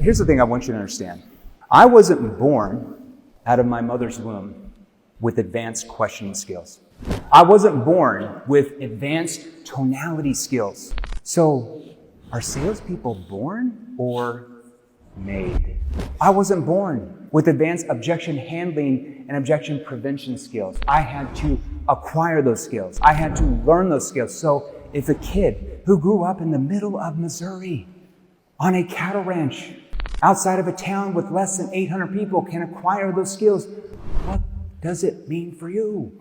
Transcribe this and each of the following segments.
Here's the thing I want you to understand. I wasn't born out of my mother's womb with advanced questioning skills. I wasn't born with advanced tonality skills. So, are salespeople born or made? I wasn't born with advanced objection handling and objection prevention skills. I had to acquire those skills. I had to learn those skills. So, if a kid who grew up in the middle of Missouri on a cattle ranch outside of a town with less than 800 people can acquire those skills, what does it mean for you?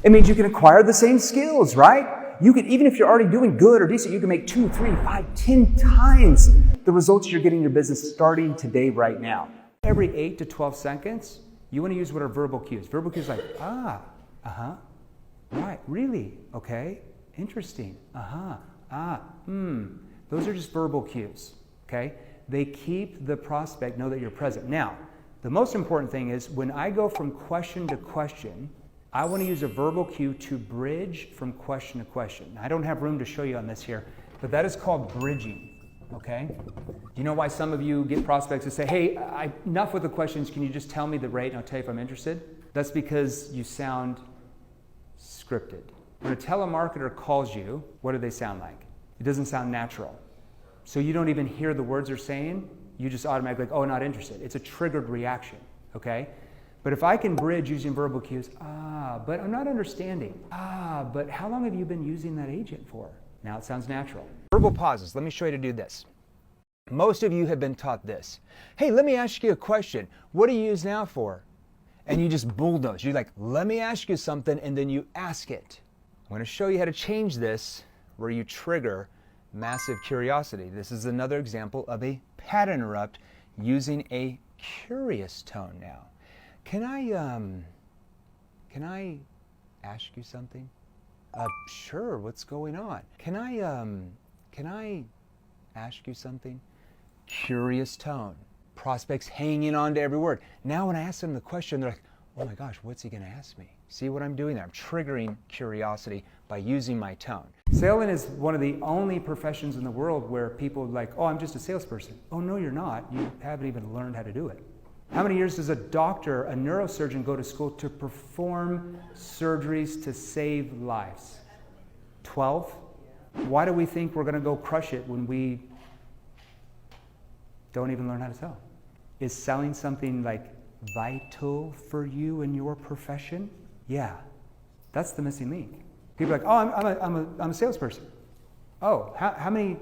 It means you can acquire the same skills, right? You can, even if you're already doing good or decent, you can make 2, 3, 5, 10 times the results you're getting in your business starting today, right now. Every 8 to 12 seconds, you want to use what are verbal cues. Verbal cues like, right, really, okay, interesting, Those are just verbal cues, okay? They keep the prospect know that you're present. Now, the most important thing is when I go from question to question, I want to use a verbal cue to bridge from question to question. I don't have room to show you on this here, but that is called bridging, okay? Do you know why some of you get prospects that say, hey, enough with the questions, can you just tell me the rate and I'll tell you if I'm interested? That's because you sound scripted. When a telemarketer calls you, what do they sound like? It doesn't sound natural. So you don't even hear the words they're saying, you just automatically like, oh, not interested. It's a triggered reaction, okay? But if I can bridge using verbal cues, but I'm not understanding. But how long have you been using that agent for? Now it sounds natural. Verbal pauses, let me show you to do this. Most of you have been taught this. Hey, let me ask you a question. What do you use now for? And you just bulldoze. You're like, let me ask you something, and then you ask it. I'm going to show you how to change this where you trigger massive curiosity. This is another example of a pattern interrupt using a curious tone now. Can I ask you something? Sure, what's going on? Can I ask you something? Curious tone. Prospects hanging on to every word. Now when I ask them the question, they're like, oh my gosh, what's he gonna ask me? See what I'm doing there? I'm triggering curiosity by using my tone. Salesman is one of the only professions in the world where people are like, oh, I'm just a salesperson. Oh, no, you're not. You haven't even learned how to do it. How many years does a doctor, a neurosurgeon go to school to perform surgeries to save lives? 12? Why do we think we're going to go crush it when we don't even learn how to sell? Is selling something like vital for you in your profession? Yeah, that's the missing link. People are like, oh, I'm a salesperson. Oh, how many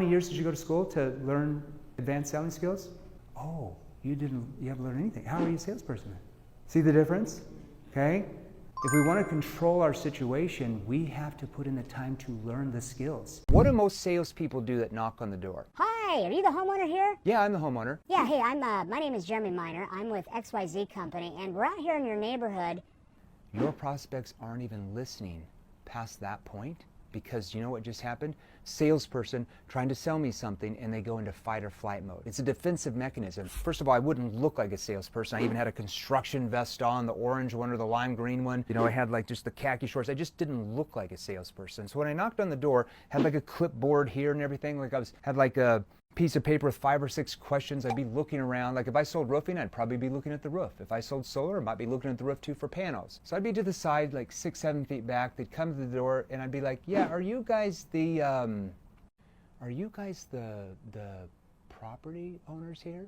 years did you go to school to learn advanced selling skills? Oh, you haven't learned anything. How are you a salesperson then? See the difference? Okay? If we want to control our situation, we have to put in the time to learn the skills. What do most salespeople do that knock on the door? Hi, are you the homeowner here? Yeah, I'm the homeowner. Yeah, hey, my name is Jeremy Miner. I'm with XYZ Company, and we're out here in your neighborhood. Your prospects aren't even listening past that point because you know what just happened? Salesperson trying to sell me something and they go into fight or flight mode. It's a defensive mechanism. First of all, I wouldn't look like a salesperson. I even had a construction vest on, the orange one or the lime green one. You know, I had like just the khaki shorts. I just didn't look like a salesperson. So when I knocked on the door, had like a clipboard here and everything, like had like a piece of paper with 5 or 6 questions. I'd be looking around. Like if I sold roofing, I'd probably be looking at the roof. If I sold solar, I might be looking at the roof too for panels. So I'd be to the side, like 6, 7 feet back. They'd come to the door and I'd be like, yeah, are you guys the property owners here?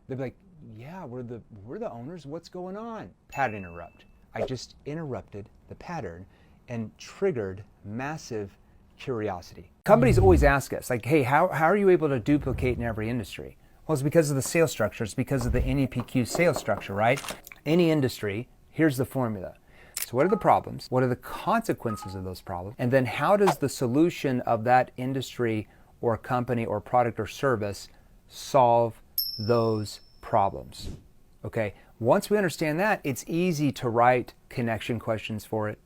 They'd be like, yeah, we're the owners. What's going on? Pattern interrupt. I just interrupted the pattern and triggered massive curiosity. Companies always ask us, like, hey, how are you able to duplicate in every industry? Well, it's because of the sales structure. It's because of the NEPQ sales structure, right? Any industry, here's the formula. So what are the problems? What are the consequences of those problems? And then how does the solution of that industry or company or product or service solve those problems? Okay, once we understand that, it's easy to write connection questions for it,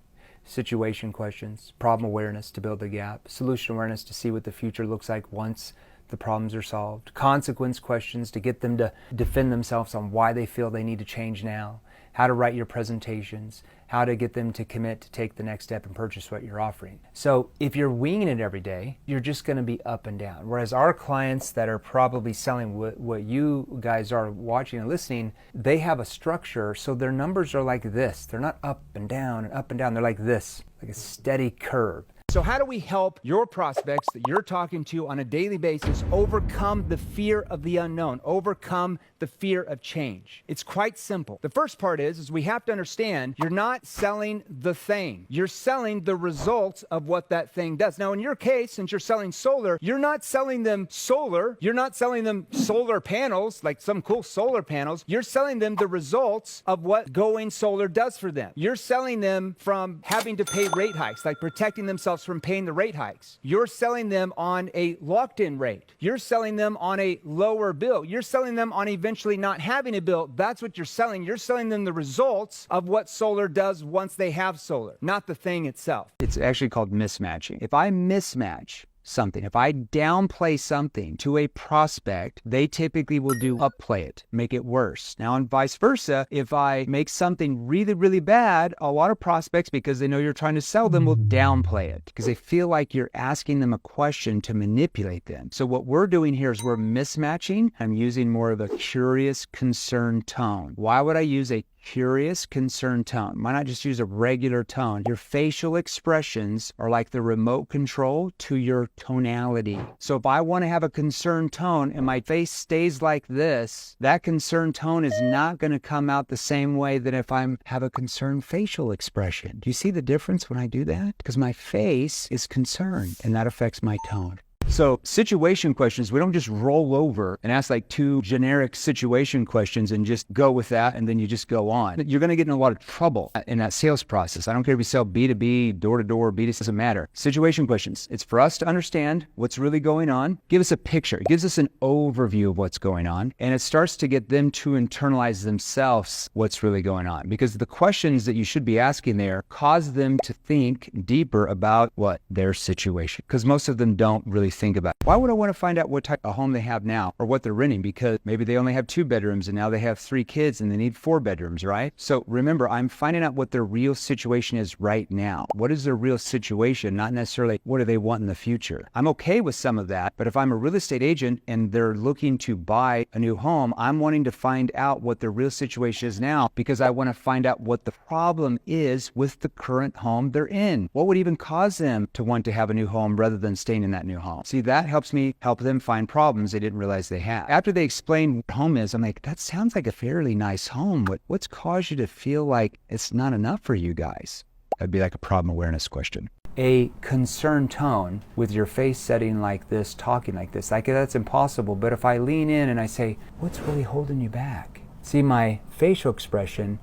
situation questions, problem awareness to build the gap, solution awareness to see what the future looks like once the problems are solved, consequence questions to get them to defend themselves on why they feel they need to change now, how to write your presentations, how to get them to commit to take the next step and purchase what you're offering. So if you're winging it every day, you're just going to be up and down. Whereas our clients that are probably selling what you guys are watching and listening, they have a structure, so their numbers are like this. They're not up and down and up and down. They're like this, like a steady curve. So how do we help your prospects that you're talking to on a daily basis overcome the fear of the unknown, overcome the fear of change? It's quite simple. The first part is we have to understand you're not selling the thing. You're selling the results of what that thing does. Now, in your case, since you're selling solar, you're not selling them solar. You're not selling them solar panels, like some cool solar panels. You're selling them the results of what going solar does for them. You're selling them from having to pay rate hikes, like protecting themselves from paying the rate hikes. You're selling them on a locked-in rate. You're selling them on a lower bill. You're selling them on eventually not having a bill. That's what you're selling. You're selling them the results of what solar does once they have solar, not the thing itself. It's actually called mismatching. If I mismatch something, if I downplay something to a prospect, they typically will upplay it, make it worse. Now, and vice versa, if I make something really, really bad, a lot of prospects, because they know you're trying to sell them, will downplay it because they feel like you're asking them a question to manipulate them. So what we're doing here is we're mismatching. I'm using more of a curious, concerned tone. Why would I use a curious, concerned tone? Why not just use a regular tone? Your facial expressions are like the remote control to your tonality. So if I want to have a concerned tone and my face stays like this, that concerned tone is not going to come out the same way that if I have a concerned facial expression. Do you see the difference when I do that? Because my face is concerned and that affects my tone. So situation questions, we don't just roll over and ask like 2 generic situation questions and just go with that and then you just go on. You're going to get in a lot of trouble in that sales process. I don't care if you sell B2B, door-to-door, B2C, doesn't matter. Situation questions, it's for us to understand what's really going on. Give us a picture. It gives us an overview of what's going on, and it starts to get them to internalize themselves what's really going on, because the questions that you should be asking there cause them to think deeper about what their situation, because most of them don't really think about it. Why would I want to find out what type of home they have now or what they're renting? Because maybe they only have 2 bedrooms and now they have 3 kids and they need 4 bedrooms, right? So remember, I'm finding out what their real situation is right now. What is their real situation? Not necessarily what do they want in the future. I'm okay with some of that, but if I'm a real estate agent and they're looking to buy a new home, I'm wanting to find out what their real situation is now because I want to find out what the problem is with the current home they're in. What would even cause them to want to have a new home rather than staying in that new home? See, that helps me help them find problems they didn't realize they had. After they explain what home is, I'm like, that sounds like a fairly nice home. What's caused you to feel like it's not enough for you guys? That'd be like a problem awareness question. A concerned tone with your face setting like this, talking like this, like that's impossible. But if I lean in and I say, what's really holding you back? See, my facial expression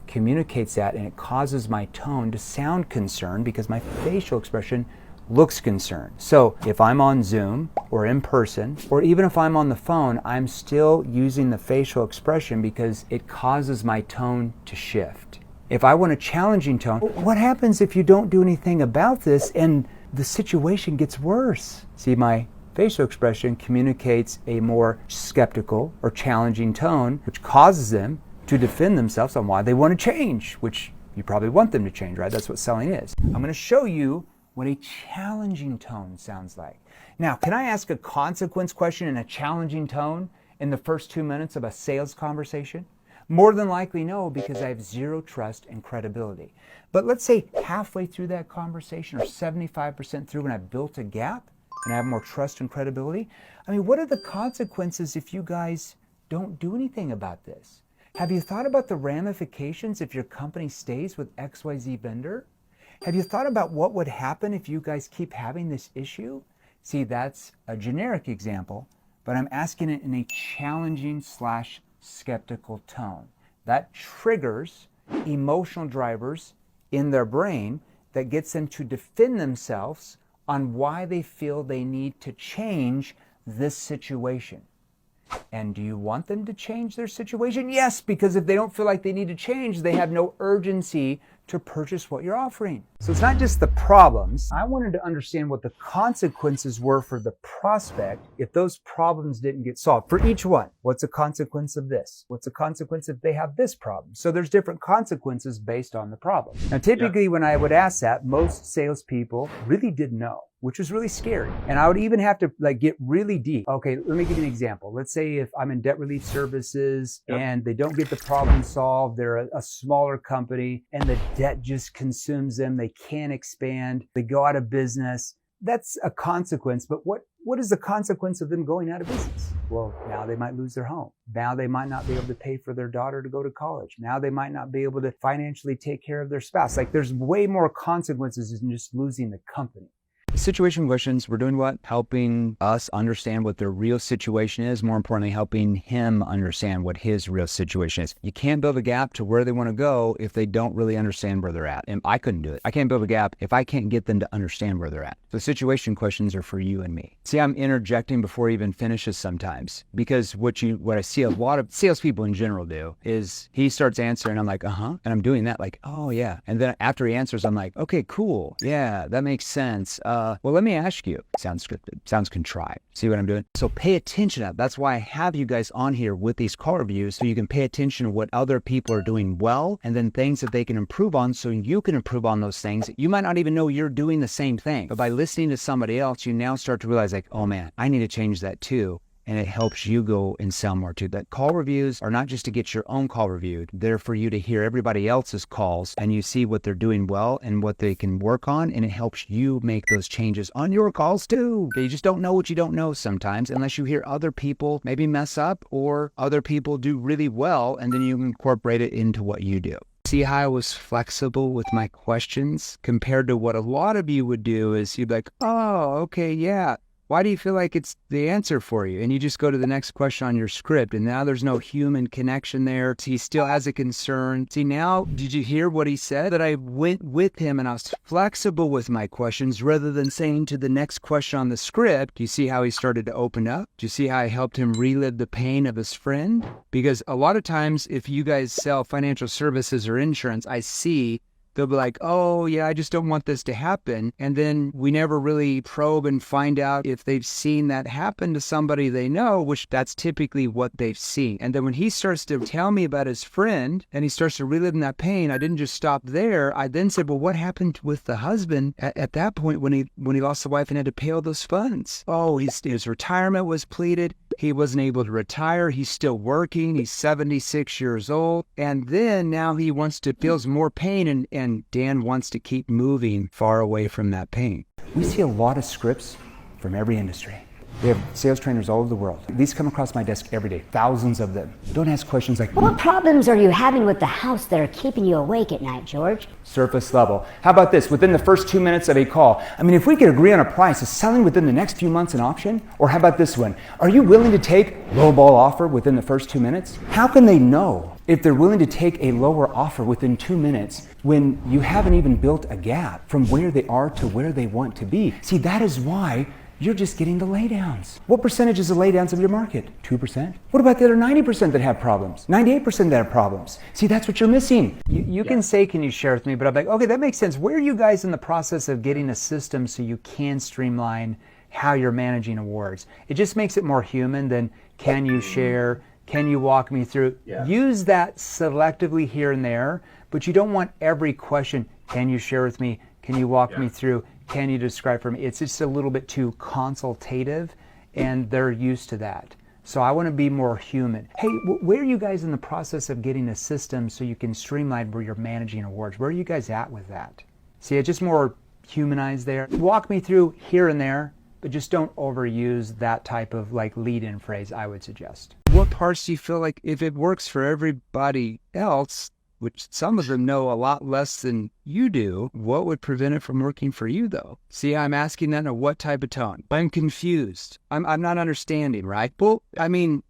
communicates that, and it causes my tone to sound concerned because my facial expression looks concerned. So if I'm on Zoom or in person, or even if I'm on the phone, I'm still using the facial expression because it causes my tone to shift. If I want a challenging tone, what happens if you don't do anything about this and the situation gets worse? See, my facial expression communicates a more skeptical or challenging tone, which causes them to defend themselves on why they want to change, which you probably want them to change, right? That's what selling is. I'm going to show you what a challenging tone sounds like. Now, can I ask a consequence question in a challenging tone in the first 2 minutes of a sales conversation? More than likely no, because I have 0 trust and credibility. But let's say halfway through that conversation or 75% through when I've built a gap and I have more trust and credibility. I mean, what are the consequences if you guys don't do anything about this? Have you thought about the ramifications if your company stays with XYZ vendor? Have you thought about what would happen if you guys keep having this issue? See, that's a generic example, but I'm asking it in a challenging / skeptical tone. That triggers emotional drivers in their brain that gets them to defend themselves on why they feel they need to change this situation. And do you want them to change their situation? Yes, because if they don't feel like they need to change, they have no urgency to purchase what you're offering. So it's not just the problems. I wanted to understand what the consequences were for the prospect if those problems didn't get solved. For each one, what's the consequence of this? What's the consequence if they have this problem? So there's different consequences based on the problem. Now, typically when I would ask that, most salespeople really didn't know, which was really scary. And I would even have to get really deep. Okay, let me give you an example. Let's say if I'm in debt relief services and they don't get the problem solved, they're a smaller company and the debt just consumes them. They can't expand. They go out of business. That's a consequence. But what is the consequence of them going out of business? Well, now they might lose their home. Now they might not be able to pay for their daughter to go to college. Now they might not be able to financially take care of their spouse. There's way more consequences than just losing the company. Situation questions, we're doing what? Helping us understand what their real situation is. More importantly, helping him understand what his real situation is. You can't build a gap to where they want to go if they don't really understand where they're at. And I couldn't do it. I can't build a gap if I can't get them to understand where they're at. So situation questions are for you and me. See, I'm interjecting before he even finishes sometimes, because what I see a lot of salespeople in general do is he starts answering. I'm like, and I'm doing that oh yeah. And then after he answers, I'm like, okay, cool. Yeah, that makes sense. Well, let me ask you. Sounds scripted, sounds contrived. See what I'm doing? So pay attention to that. That's why I have you guys on here with these call reviews, so you can pay attention to what other people are doing well, and then things that they can improve on, so you can improve on those things. You might not even know you're doing the same thing, but by listening to somebody else, you now start to realize oh man, I need to change that too. And it helps you go and sell more too. That call reviews are not just to get your own call reviewed. They're for you to hear everybody else's calls and you see what they're doing well and what they can work on. And it helps you make those changes on your calls too. You just don't know what you don't know sometimes unless you hear other people maybe mess up or other people do really well, and then you incorporate it into what you do. See how I was flexible with my questions compared to what a lot of you would do is you'd be like, oh, okay, yeah. Why do you feel like it's the answer for you? And you just go to the next question on your script, and now there's no human connection there. He still has a concern. See, now, did you hear what he said? That I went with him and I was flexible with my questions rather than saying to the next question on the script. Do you see how he started to open up? Do you see how I helped him relive the pain of his friend? Because a lot of times, if you guys sell financial services or insurance, I see they'll be like, oh yeah, I just don't want this to happen. And then we never really probe and find out if they've seen that happen to somebody they know, which that's typically what they've seen. And then when he starts to tell me about his friend and he starts to relive that pain, I didn't just stop there. I then said, well, what happened with the husband at that point when he lost the wife and had to pay all those funds? Oh, his retirement was pleaded. He wasn't able to retire. He's still working. He's 76 years old. And then now he feels more pain and Dan wants to keep moving far away from that pain. We see a lot of scripts from every industry. We have sales trainers all over the world. These come across my desk every day, thousands of them. Don't ask questions like, what problems are you having with the house that are keeping you awake at night, George? Surface level. How about this? Within the first 2 minutes of a call. If we could agree on a price, is selling within the next few months an option? Or how about this one? Are you willing to take lowball offer within the first 2 minutes? How can they know if they're willing to take a lower offer within 2 minutes when you haven't even built a gap from where they are to where they want to be? See, that is why you're just getting the laydowns. What percentage is the laydowns of your market? 2%? What about the other 90% that have problems? 98% that have problems? See, that's what you're missing. You can say, can you share with me? But I'm like, okay, that makes sense. Where are you guys in the process of getting a system so you can streamline how you're managing awards? It just makes it more human than can you share? Can you walk me through? Yeah. Use that selectively here and there, but you don't want every question, can you share with me? Can you walk me through? Can you describe for me? It's just a little bit too consultative, and they're used to that. So I want to be more human. Hey, where are you guys in the process of getting a system so you can streamline where you're managing awards? Where are you guys at with that? See, it's just more humanized there. Walk me through here and there, but just don't overuse that type of lead-in phrase, I would suggest. What parts do you feel like if it works for everybody else, which some of them know a lot less than you do, what would prevent it from working for you though? See, I'm asking that in what type of tone? I'm confused. I'm not understanding, right? Well, I don't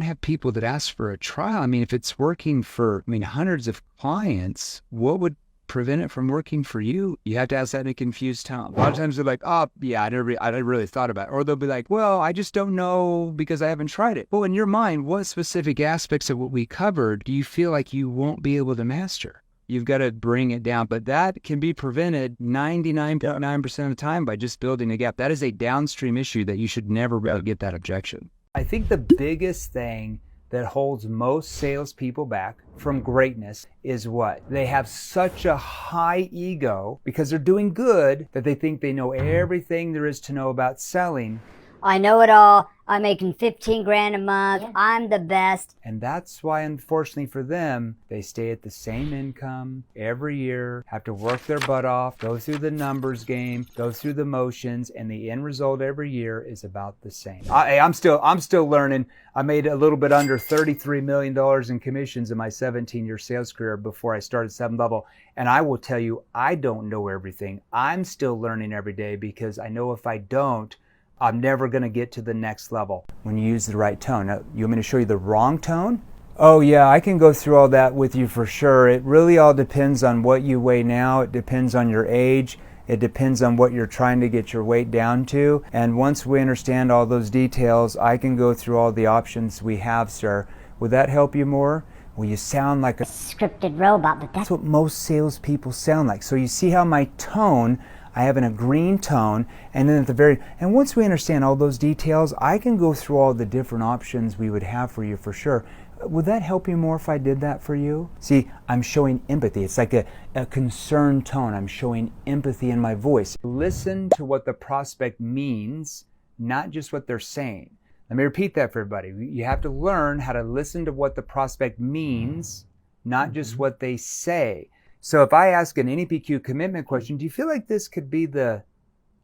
have people that ask for a trial. If it's working for, hundreds of clients, what would prevent it from working for you? You have to ask that in a confused tone. A lot of times they're like, oh yeah, I never really thought about it. Or they'll be like, well, I just don't know because I haven't tried it. Well, in your mind, what specific aspects of what we covered do you feel like you won't be able to master? You've got to bring it down. But that can be prevented 99.9% of the time by just building a gap. That is a downstream issue that you should never get that objection. I think the biggest thing that holds most salespeople back from greatness is what? They have such a high ego because they're doing good that they think they know everything there is to know about selling. I know it all. I'm making 15 grand a month. Yeah. I'm the best. And that's why, unfortunately for them, they stay at the same income every year, have to work their butt off, go through the numbers game, go through the motions, and the end result every year is about the same. I'm still learning. I made a little bit under $33 million in commissions in my 17-year sales career before I started 7 Level. And I will tell you, I don't know everything. I'm still learning every day because I know if I don't, I'm never going to get to the next level when you use the right tone. Now, you want me to show you the wrong tone? Oh yeah, I can go through all that with you for sure. It really all depends on what you weigh now. It depends on your age. It depends on what you're trying to get your weight down to. And once we understand all those details, I can go through all the options we have, sir. Would that help you more? Well, you sound like a scripted robot, but that's what most salespeople sound like. So you see how my tone, I have a green tone, and then at the very, and once we understand all those details, I can go through all the different options we would have for you for sure. Would that help you more if I did that for you? See, I'm showing empathy. It's like a concerned tone. I'm showing empathy in my voice. Listen to what the prospect means, not just what they're saying. Let me repeat that for everybody. You have to learn how to listen to what the prospect means, not just what they say. So if I ask an NEPQ commitment question, do you feel like this could be the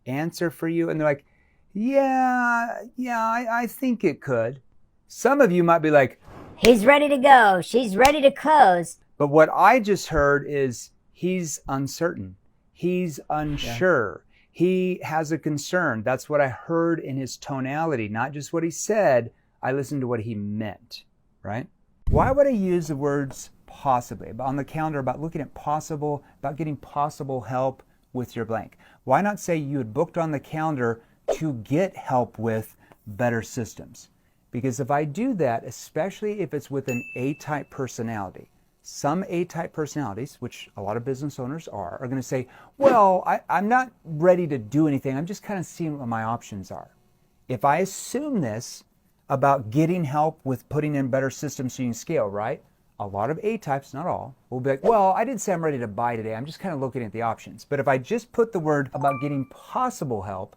answer for you? And they're like, yeah, I think it could. Some of you might be like, he's ready to go. She's ready to close. But what I just heard is he's uncertain. He's unsure. Yeah. He has a concern. That's what I heard in his tonality, not just what he said. I listened to what he meant, right? Why would I use the words possibly on the calendar about looking at possible, about getting possible help with your blank? Why not say you had booked on the calendar to get help with better systems? Because if I do that, especially if it's with an A-type personality, some A-type personalities, which a lot of business owners are going to say, well, I'm not ready to do anything. I'm just kind of seeing what my options are. If I assume this about getting help with putting in better systems so you can scale, right? A lot of A-types, not all, will be like, well, I didn't say I'm ready to buy today. I'm just kind of looking at the options. But if I just put the word about getting possible help,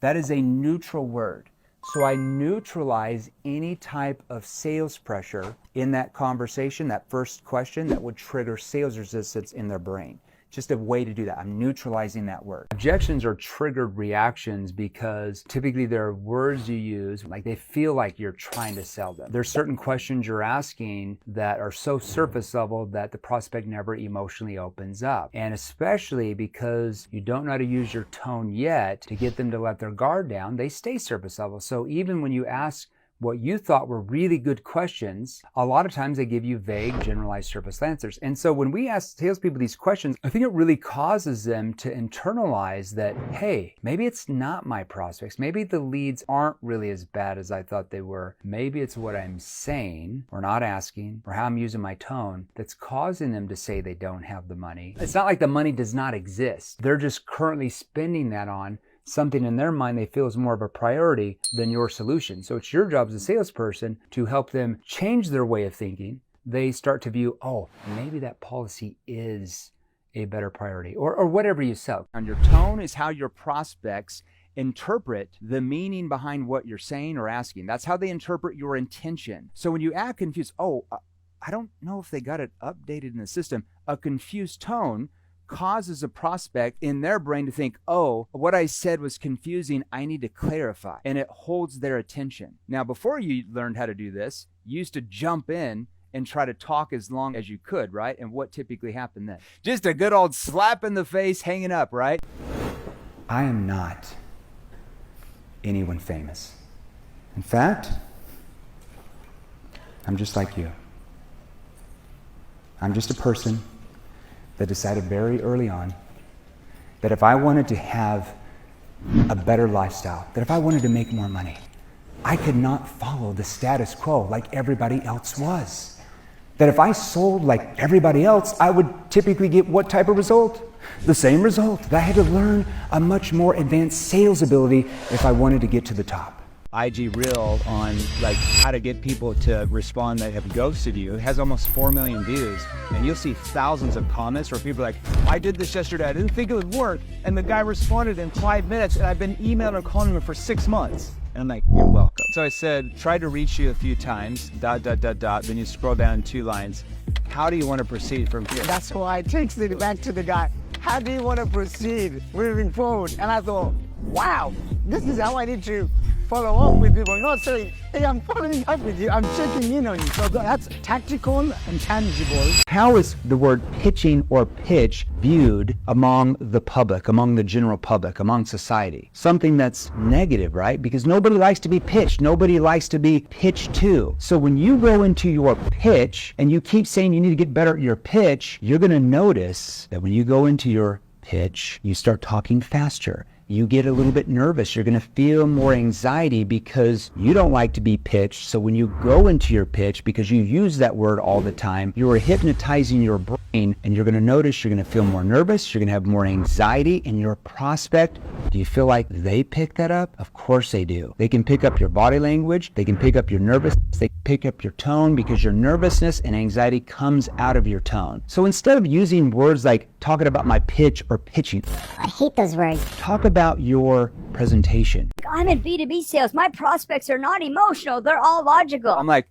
that is a neutral word. So I neutralize any type of sales pressure in that conversation, that first question that would trigger sales resistance in their brain. Just a way to do that. I'm neutralizing that word. Objections are triggered reactions because typically there are words you use, like they feel like you're trying to sell them. There's certain questions you're asking that are so surface level that the prospect never emotionally opens up. And especially because you don't know how to use your tone yet to get them to let their guard down, they stay surface level. So even when you ask what you thought were really good questions, a lot of times they give you vague, generalized surface answers. And so when we ask salespeople these questions, I think it really causes them to internalize that, hey, maybe it's not my prospects. Maybe the leads aren't really as bad as I thought they were. Maybe it's what I'm saying or not asking or how I'm using my tone that's causing them to say they don't have the money. It's not like the money does not exist. They're just currently spending that on something in their mind they feel is more of a priority than your solution. So it's your job as a salesperson to help them change their way of thinking. They start to view, oh, maybe that policy is a better priority, or whatever you sell. And your tone is how your prospects interpret the meaning behind what you're saying or asking. That's how they interpret your intention. So when you act confused, I don't know if they got it updated in the system, a confused tone causes a prospect in their brain to think, oh, what I said was confusing, I need to clarify. And it holds their attention. Now, before you learned how to do this, you used to jump in and try to talk as long as you could, right? And what typically happened then? Just a good old slap in the face, hanging up, right? I am not anyone famous. In fact, I'm just like you. I'm just a person that decided very early on that if I wanted to have a better lifestyle, that if I wanted to make more money, I could not follow the status quo like everybody else was. that if I sold like everybody else, I would typically get what type of result? The same result. That I had to learn a much more advanced sales ability if I wanted to get to the top. IG Reel on like how to get people to respond that have ghosted you. It has almost 4 million views, and you'll see thousands of comments where people are like, I did this yesterday, I didn't think it would work, and the guy responded in 5 minutes, and I've been emailing or calling him for 6 months. And I'm like, you're welcome. So I said, try to reach you a few times, ... then you scroll down 2 lines. How do you want to proceed from here? That's why I texted it back to the guy. How do you want to proceed moving forward? And I thought, wow, this is how I need to follow up with people. Not saying, hey, I'm following up with you, I'm checking in on you. So that's tactical and tangible. How is the word pitching or pitch viewed among the public, among the general public, among society? Something that's negative, right? Because nobody likes to be pitched. Nobody likes to be pitched to. So when you go into your pitch and you keep saying you need to get better at your pitch, you're going to notice that when you go into your pitch, you start talking faster. You get a little bit nervous. You're going to feel more anxiety because you don't like to be pitched. So when you go into your pitch, because you use that word all the time, you are hypnotizing your brain, and you're going to notice you're going to feel more nervous. You're going to have more anxiety, and your prospect, do you feel like they pick that up? Of course they do. They can pick up your body language. They can pick up your nervousness. They can pick up your tone, because your nervousness and anxiety comes out of your tone. So instead of using words like talking about my pitch or pitching, I hate those words. talk about your presentation. I'm in B2B sales. My prospects are not emotional. They're all logical. I'm like,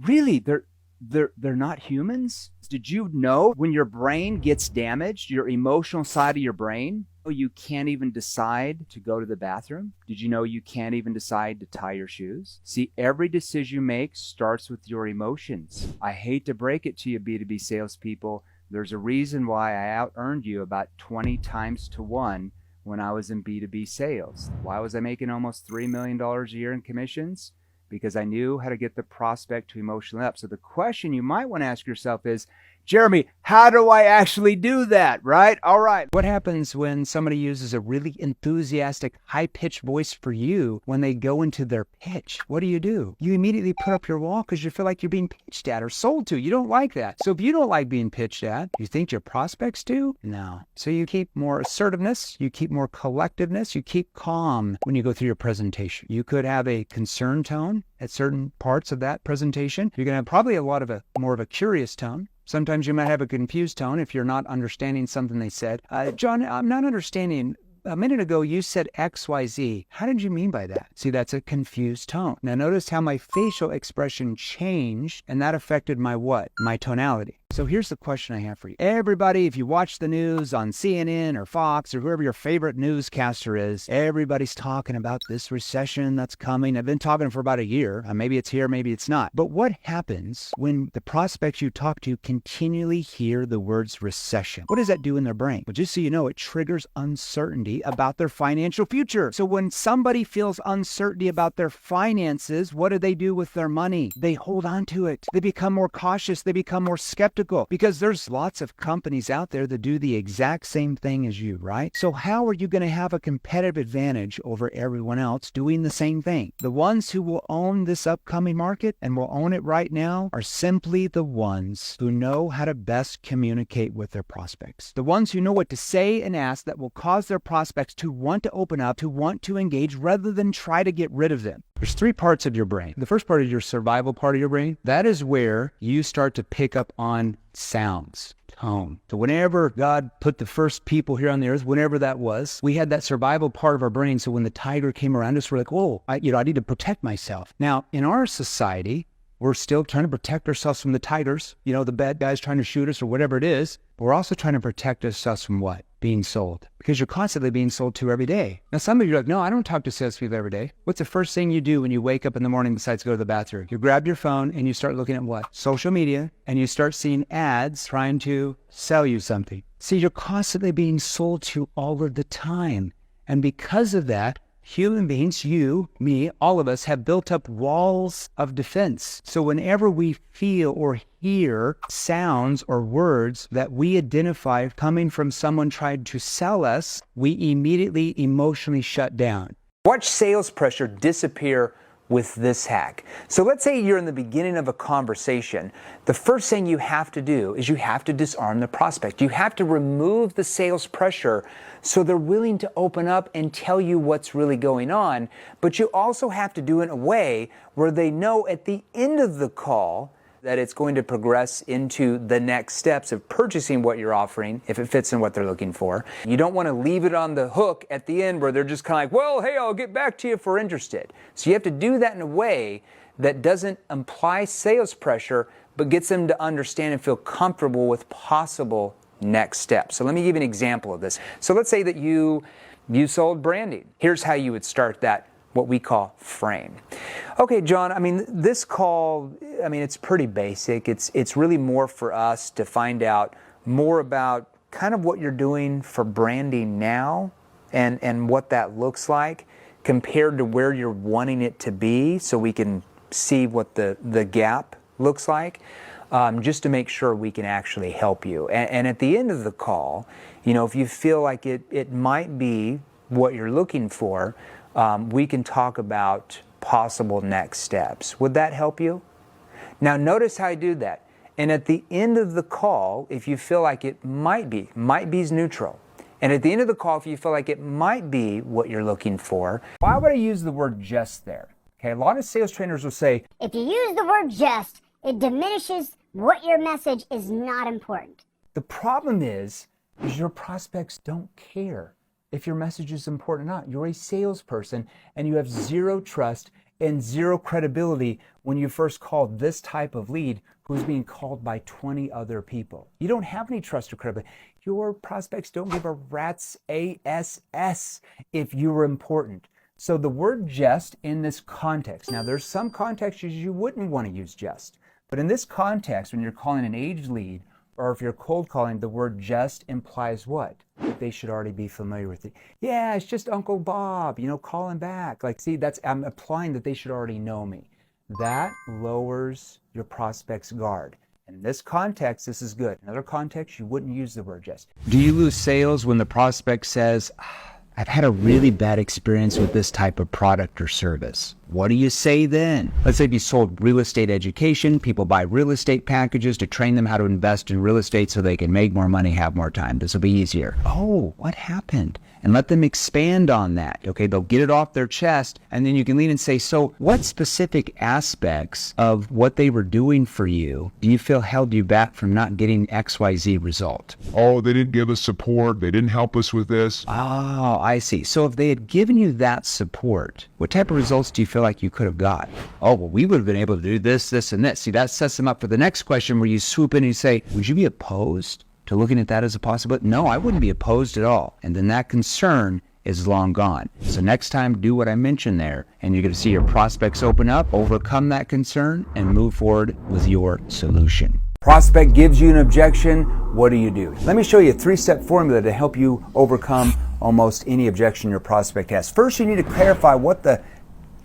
really? They're not humans? Did you know when your brain gets damaged, your emotional side of your brain, you can't even decide to go to the bathroom? Did you know you can't even decide to tie your shoes? See, every decision you make starts with your emotions. I hate to break it to you, B2B salespeople. There's a reason why I out-earned you about 20 times to 1 when I was in B2B sales. Why was I making almost $3 million a year in commissions? Because I knew how to get the prospect to emotionally up. So the question you might want to ask yourself is, Jeremy, how do I actually do that, right? All right. What happens when somebody uses a really enthusiastic, high-pitched voice for you when they go into their pitch? What do? You immediately put up your wall because you feel like you're being pitched at or sold to. You don't like that. So if you don't like being pitched at, you think your prospects do? No. So you keep more assertiveness, you keep more collectiveness, you keep calm when you go through your presentation. You could have a concerned tone at certain parts of that presentation. You're going to have probably a lot of more of a curious tone. Sometimes you might have a confused tone if you're not understanding something they said. John, I'm not understanding. A minute ago, you said XYZ. How did you mean by that? See, that's a confused tone. Now notice how my facial expression changed, and that affected my what? My tonality. So here's the question I have for you. Everybody, if you watch the news on CNN or Fox or whoever your favorite newscaster is, everybody's talking about this recession that's coming. I've been talking for about a year. Maybe it's here, maybe it's not. But what happens when the prospects you talk to continually hear the words recession? What does that do in their brain? Well, just so you know, it triggers uncertainty about their financial future. So when somebody feels uncertainty about their finances, what do with their money? They hold on to it. They become more cautious. They become more skeptical. Because there's lots of companies out there that do the exact same thing as you, right? So how are you going to have a competitive advantage over everyone else doing the same thing? The ones who will own this upcoming market and will own it right now are simply the ones who know how to best communicate with their prospects. The ones who know what to say and ask that will cause their prospects to want to open up, to want to engage rather than try to get rid of them. There's 3 parts of your brain. The first part is your survival part of your brain. That is where you start to pick up on sounds, tone. So whenever God put the first people here on the earth, whenever that was, we had that survival part of our brain. So when the tiger came around us, we're like, whoa, I need to protect myself. Now, in our society, we're still trying to protect ourselves from the tigers, the bad guys trying to shoot us or whatever it is. But we're also trying to protect ourselves from what? Being sold. Because you're constantly being sold to every day. Now, some of you are like, no, I don't talk to salespeople every day. What's the first thing you do when you wake up in the morning besides go to the bathroom? You grab your phone and you start looking at what? Social media. And you start seeing ads trying to sell you something. See, you're constantly being sold to all of the time. And because of that, human beings, you, me, all of us have built up walls of defense. So whenever we feel or hear sounds or words that we identify coming from someone trying to sell us, we immediately emotionally shut down. Watch sales pressure disappear with this hack. So let's say you're in the beginning of a conversation. The first thing you have to do is you have to disarm the prospect. You have to remove the sales pressure so they're willing to open up and tell you what's really going on. But you also have to do it in a way where they know at the end of the call that it's going to progress into the next steps of purchasing what you're offering if it fits in what they're looking for. You don't want to leave it on the hook at the end where they're just kind of like, well, hey, I'll get back to you if we're interested. So you have to do that in a way that doesn't imply sales pressure, but gets them to understand and feel comfortable with possible next steps. So let me give you an example of this. So let's say that you sold branding. Here's how you would start that, what we call frame. Okay, John, I mean, this call, I mean, it's pretty basic. It's really more for us to find out more about kind of what you're doing for branding now and what that looks like compared to where you're wanting it to be, so we can see what the gap looks like, just to make sure we can actually help you. And at the end of the call, you know, if you feel like it might be what you're looking for, we can talk about possible next steps. Would that help you? Now notice how I do that. And at the end of the call, if you feel like it might be is neutral. And at the end of the call, if you feel like it might be what you're looking for. Why would I use the word just there? Okay, a lot of sales trainers will say, If you use the word just, it diminishes what your message is not important. the problem is your prospects don't care if your message is important or not. You're a salesperson and you have zero trust and zero credibility when you first call this type of lead who's being called by 20 other people. You don't have any trust or credibility. Your prospects don't give a rat's ass if you're important. So the word just in this context, now there's some contexts you wouldn't want to use just, but in this context, when you're calling an aged lead, or if you're cold calling, the word just implies what? That they should already be familiar with it. Yeah, it's just Uncle Bob, you know, calling back. Like, see, I'm implying that they should already know me. That lowers your prospect's guard. In this context, this is good. In other contexts, you wouldn't use the word just. Do you lose sales when the prospect says, I've had a really bad experience with this type of product or service? What do you say then? Let's say if you sold real estate education, people buy real estate packages to train them how to invest in real estate so they can make more money, have more time. This will be easier. Oh, what happened? And let them expand on that. Okay, they'll get it off their chest, and then you can lean and say, so what specific aspects of what they were doing for you do you feel held you back from not getting XYZ result? Oh, they didn't give us support. They didn't help us with this. Oh, I see. So if they had given you that support, what type of results do you feel like you could have got? Oh, well, we would have been able to do this, this, and this. See, that sets them up for the next question where you swoop in and you say, would you be opposed to looking at that as a possibility? No, I wouldn't be opposed at all. And then that concern is long gone. So next time, do what I mentioned there, and you're going to see your prospects open up, overcome that concern, and move forward with your solution. Prospect gives you an objection, what do you do? Let me show you a 3-step formula to help you overcome almost any objection your prospect has. First, you need to clarify what the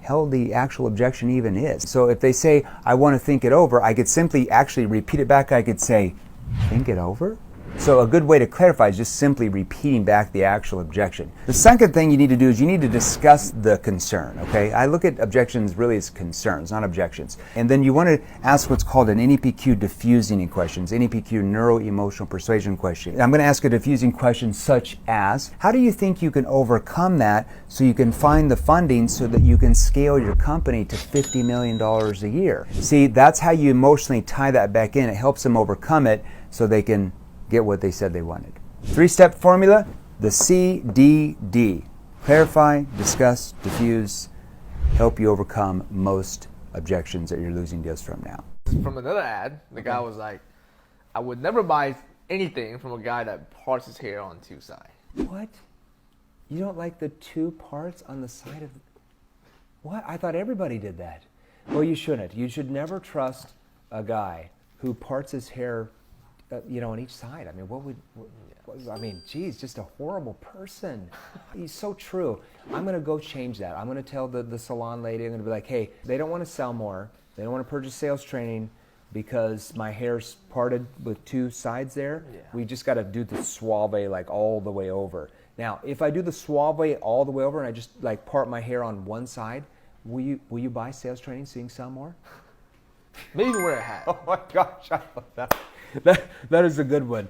hell the actual objection even is. So if they say, I want to think it over, I could simply actually repeat it back. I could say, think it over? So a good way to clarify is just simply repeating back the actual objection. The second thing you need to do is you need to discuss the concern, okay? I look at objections really as concerns, not objections. And then you want to ask what's called an NEPQ diffusing questions, NEPQ neuro-emotional persuasion question. I'm going to ask a diffusing question such as, how do you think you can overcome that so you can find the funding so that you can scale your company to $50 million a year? See, that's how you emotionally tie that back in. It helps them overcome it so they can get what they said they wanted. 3-step formula, the CDD. Clarify, discuss, diffuse, help you overcome most objections that you're losing deals from now. From another ad, the guy was like, I would never buy anything from a guy that parts his hair on 2 sides. What? You don't like the 2 parts on the side of... What? I thought everybody did that. Well, you shouldn't. You should never trust a guy who parts his hair on each side. I mean, geez, just a horrible person. He's so true. I'm going to go change that. I'm going to tell the salon lady, I'm going to be like, hey, they don't want to sell more. They don't want to purchase sales training because my hair's parted with 2 sides there. Yeah. We just got to do the suave like all the way over. Now, if I do the suave all the way over and I just like part my hair on one side, Will you buy sales training so you can sell more? Maybe wear a hat. Oh my gosh, I love that. That is a good one.